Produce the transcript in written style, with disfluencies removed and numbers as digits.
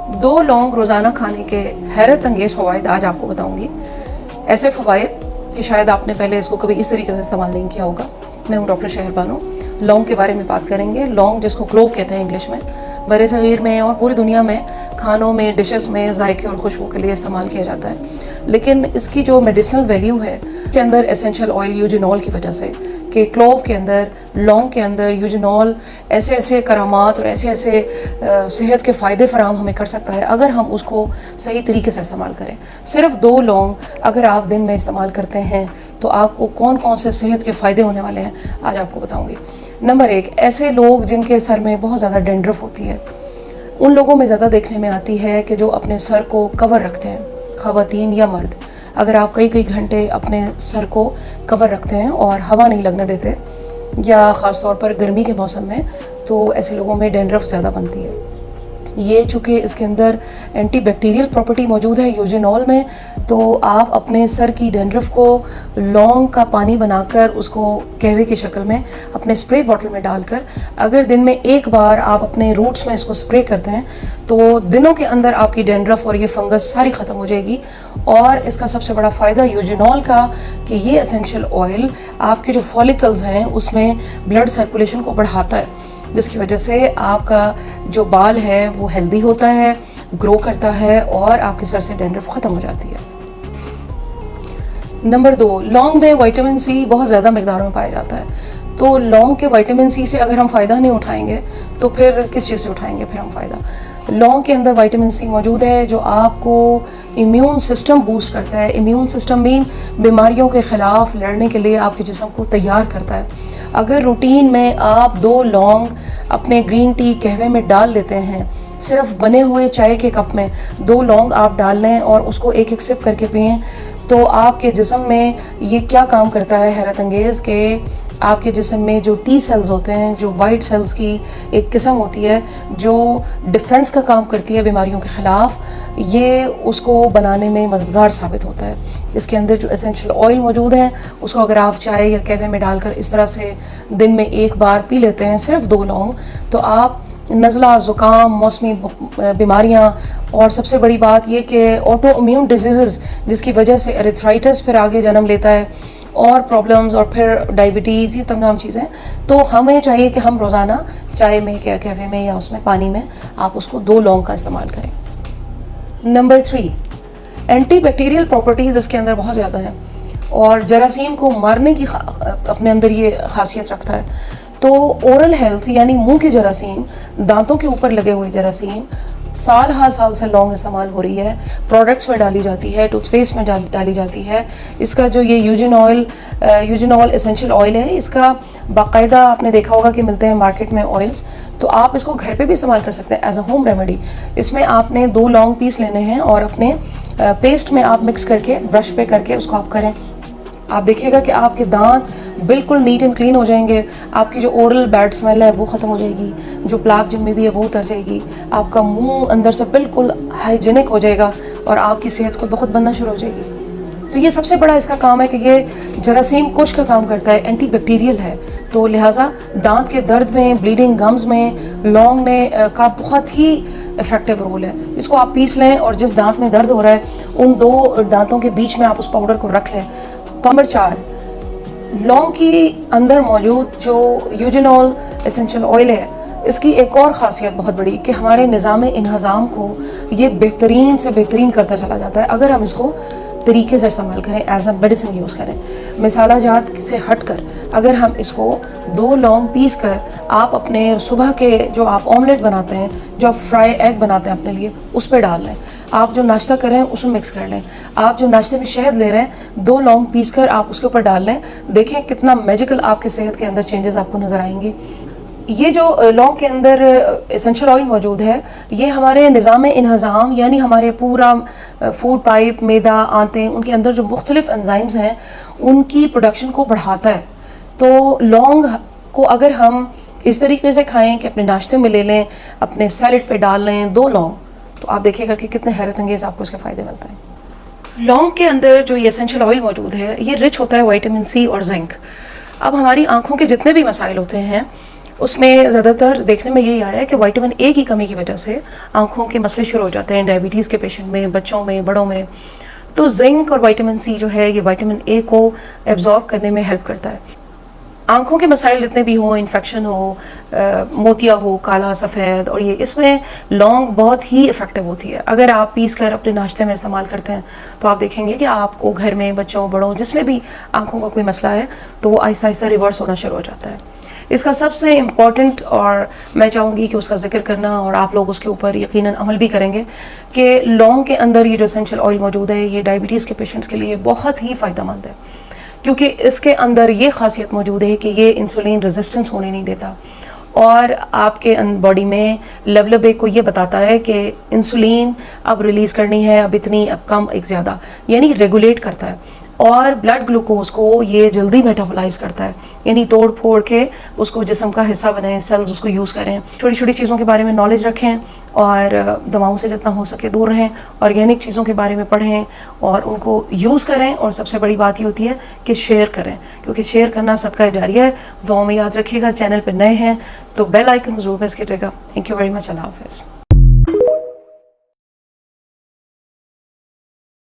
2 लौंग रोज़ाना खाने के हैरत अंगेज़ फ़वाइद आज आपको बताऊंगी। ऐसे फ़वाइद कि शायद आपने पहले इसको कभी इस तरीके से इस्तेमाल नहीं किया होगा। मैं हूँ डॉक्टर शहर बानो। लौंग के बारे में बात करेंगे। लौंग जिसको क्लोव कहते हैं इंग्लिश में, बड़े सग़ीर में और पूरी दुनिया में खानों में, डिशेस में जायके और खुशबू के लिए इस्तेमाल किया जाता है। लेकिन इसकी जो मेडिसिनल वैल्यू है के अंदर एसेंशियल ऑयल यूजिनॉल की वजह से, कि क्लोव के अंदर, लौंग के अंदर यूजिनॉल ऐसे ऐसे करामात और ऐसे ऐसे सेहत के फ़ायदे फराहम हमें कर सकता है अगर हम उसको सही तरीके से इस्तेमाल करें। सिर्फ 2 लौंग अगर आप दिन में इस्तेमाल करते हैं तो आपको कौन कौन से सेहत के फ़ायदे होने वाले हैं आज आपको बताऊँगी। नंबर 1, ऐसे लोग जिनके सर में बहुत ज़्यादा डेंड्रफ होती है, उन लोगों में ज़्यादा देखने में आती है कि जो अपने सर को कवर रखते हैं, ख़वातीन या मर्द। अगर आप कई कई घंटे अपने सर को कवर रखते हैं और हवा नहीं लगने देते, या ख़ास तौर पर गर्मी के मौसम में, तो ऐसे लोगों में डेंड्रफ ज़्यादा बनती है। ये चूँकि इसके अंदर एंटी बैक्टीरियल प्रॉपर्टी मौजूद है यूजिनॉल में, तो आप अपने सर की डेंड्रफ को लौंग का पानी बनाकर उसको कहवे की शक्ल में अपने स्प्रे बॉटल में डालकर अगर दिन में 1 बार आप अपने रूट्स में इसको स्प्रे करते हैं तो दिनों के अंदर आपकी डेंड्रफ और ये फंगस सारी ख़त्म हो जाएगी। और इसका सबसे बड़ा फ़ायदा यूजिनॉल का कि ये एसेंशियल ऑयल आपके जो फॉलिकल्स हैं उसमें ब्लड सर्कुलेशन को बढ़ाता है, जिसकी वजह से आपका जो बाल है वो हेल्दी होता है, ग्रो करता है और आपके सर से डेंड्रफ ख़त्म हो जाती है। नंबर 2, लौंग में विटामिन सी बहुत ज़्यादा मकदार में पाया जाता है। तो लौंग के विटामिन सी से अगर हम फ़ायदा नहीं उठाएंगे तो फिर किस चीज़ से उठाएंगे फिर हम फ़ायदा। लौंग के अंदर विटामिन सी मौजूद है जो आपको इम्यून सिस्टम बूस्ट करता है। इम्यून सिस्टम मीन बीमारियों के ख़िलाफ़ लड़ने के लिए आपके जिस्म को तैयार करता है। अगर रूटीन में आप 2 लौंग अपने ग्रीन टी कहवे में डाल लेते हैं, सिर्फ बने हुए चाय के कप में 2 लौंग आप डाल लें और उसको एक एक सिप करके पिएं, तो आपके जिस्म में ये क्या काम करता है हैरत अंगेज़ के आपके जिस्म में जो टी सेल्स होते हैं, जो वाइट सेल्स की एक किस्म होती है जो डिफेंस का काम करती है बीमारियों के ख़िलाफ़, ये उसको बनाने में मददगार साबित होता है। इसके अंदर जो एसेंशियल ऑयल मौजूद है उसको अगर आप चाय या कहवे में डालकर इस तरह से दिन में 1 बार पी लेते हैं, सिर्फ 2 लौंग, तो आप नज़ला, ज़ुकाम, मौसमी बीमारियाँ और सबसे बड़ी बात ये कि ऑटो इम्यून डिजीज़ जिसकी वजह से एरिथ्राइटिस फिर आगे जन्म लेता है और प्रॉब्लम्स और फिर डायबिटीज़, ये तमाम चीज़ें, तो हमें चाहिए कि हम रोज़ाना चाय में या कहवे में या उसमें पानी में आप उसको 2 लौंग का इस्तेमाल करें। नंबर 3, एंटी बैक्टीरियल प्रॉपर्टीज़ इसके अंदर बहुत ज़्यादा हैं और जरासीम को मारने की अपने अंदर ये खासियत रखता है। तो ओरल हेल्थ यानी मुंह के जरासीम, दांतों के ऊपर लगे हुए जरासीम, साल हर साल से लौंग इस्तेमाल हो रही है, प्रोडक्ट्स में डाली जाती है, टूथपेस्ट में डाली जाती है। इसका जो ये यूजिनॉल एसेंशियल ऑयल है, इसका बाकायदा आपने देखा होगा कि मिलते हैं मार्केट में ऑयल्स, तो आप इसको घर पे भी इस्तेमाल कर सकते हैं एज अ होम रेमेडी। इसमें आपने 2 लौंग पीस लेने हैं और अपने पेस्ट में आप मिक्स करके ब्रश पे करके उसको आप करें। आप देखिएगा कि आपके दांत बिल्कुल नीट एंड क्लीन हो जाएंगे, आपकी जो ओरल बैड स्मेल है वो ख़त्म हो जाएगी, जो प्लाक जमी भी है वो उतर जाएगी, आपका मुंह अंदर से बिल्कुल हाइजीनिक हो जाएगा और आपकी सेहत खुद ब खुद बनना शुरू हो जाएगी। तो ये सबसे बड़ा इसका काम है कि ये जरासीम कुश का काम करता है, एंटी बैक्टीरियल है, तो लिहाजा दांत के दर्द में, ब्लीडिंग गम्स में लौंग ने का बहुत ही इफ़ेक्टिव रोल है। इसको आप पीस लें और जिस दांत में दर्द हो रहा है उन 2 दांतों के बीच में आप उस पाउडर को रख लें। नंबर 4, लौंग की अंदर मौजूद जो यूजिनॉल एसेंशियल ऑयल है, इसकी एक और ख़ासियत बहुत बड़ी कि हमारे निज़ाम इंहज़ाम को ये बेहतरीन से बेहतरीन करता चला जाता है अगर हम इसको तरीके से इस्तेमाल करें, एज अ मेडिसिन यूज़ करें। मिसाला जात से हट कर अगर हम इसको 2 लौंग पीस कर आप अपने सुबह के जो आप ऑमलेट बनाते हैं, जो आप फ्राई एग बनाते हैं अपने लिए, उस पर डाल लें। आप जो नाश्ता कर रहे हैं उसमें मिक्स कर लें। आप जो नाश्ते में शहद ले रहे हैं 2 लौंग पीस कर आप उसके ऊपर डाल लें। देखें कितना मैजिकल आपके सेहत के अंदर चेंजेस आपको नज़र आएंगी। ये जो लौंग के अंदर एसेंशियल ऑयल मौजूद है, ये हमारे निज़ाम इंहज़ाम यानी हमारे पूरा फूड पाइप, मैदा, आंतें, उनके अंदर जो मुख्तलिफ एंजाइम्स हैं उनकी प्रोडक्शन को बढ़ाता है। तो लौंग को अगर हम इस तरीके से खाएं कि अपने नाश्ते में ले लें, अपने सैलेड पे डाल लें 2 लौंग, तो आप देखिएगा कि कितने हैरत अंगेज़ आपको इसके फ़ायदे मिलते हैं। लौंग के अंदर जो ये एसेंशियल ऑयल मौजूद है ये रिच होता है विटामिन सी और जिंक। अब हमारी आँखों के जितने भी मसाइल होते हैं उसमें ज़्यादातर देखने में यही आया है कि विटामिन ए की कमी की वजह से आँखों के मसले शुरू हो जाते हैं डायबिटीज़ के पेशेंट में, बच्चों में, बड़ों में। तो जिंक और विटामिन सी जो है ये विटामिन ए को एब्जॉर्ब करने में हेल्प करता है। आँखों के मसाइल जितने भी हों, इन्फेक्शन हो, मोतिया हो, काला सफ़ेद, और ये इसमें लौंग बहुत ही इफ़ेक्टिव होती है। अगर आप पीस कर अपने नाश्ते में इस्तेमाल करते हैं तो आप देखेंगे कि आपको घर में बच्चों बड़ों जिसमें भी आँखों का कोई मसला है तो वो आहिस्ता आहिस्ता रिवर्स होना शुरू हो जाता है। इसका सबसे इम्पॉर्टेंट, और मैं चाहूँगी कि उसका जिक्र करना और आप लोग उसके ऊपर यकीनन अमल भी करेंगे, कि लौंग के अंदर ये जो एसेंशियल ऑयल मौजूद है ये डायबिटीज़ के पेशेंट्स के लिए बहुत ही फ़ायदेमंद है, क्योंकि इसके अंदर ये खासियत मौजूद है कि ये इंसुलिन रेजिस्टेंस होने नहीं देता, और आपके बॉडी में लबलबे को ये बताता है कि इंसुलिन अब रिलीज़ करनी है, अब इतनी, अब कम, एक ज़्यादा, यानी रेगुलेट करता है। और ब्लड ग्लूकोज को ये जल्दी मेटाबोलाइज करता है, यानी तोड़ फोड़ के उसको जिस्म का हिस्सा बनाएं, सेल्स उसको यूज़ करें। छोटी छोटी चीज़ों के बारे में नॉलेज रखें और दवाओं से जितना हो सके दूर रहें, ऑर्गेनिक चीज़ों के बारे में पढ़ें और उनको यूज़ करें। और सबसे बड़ी बात ये होती है कि शेयर करें, क्योंकि शेयर करना सदका जारिया है। दुआओं में याद रखिएगा। चैनल पर नए हैं तो बेल आइकन ज़रूर प्रेस कीजिएगा। Thank you very much. अल्लाह हाफ़िज़।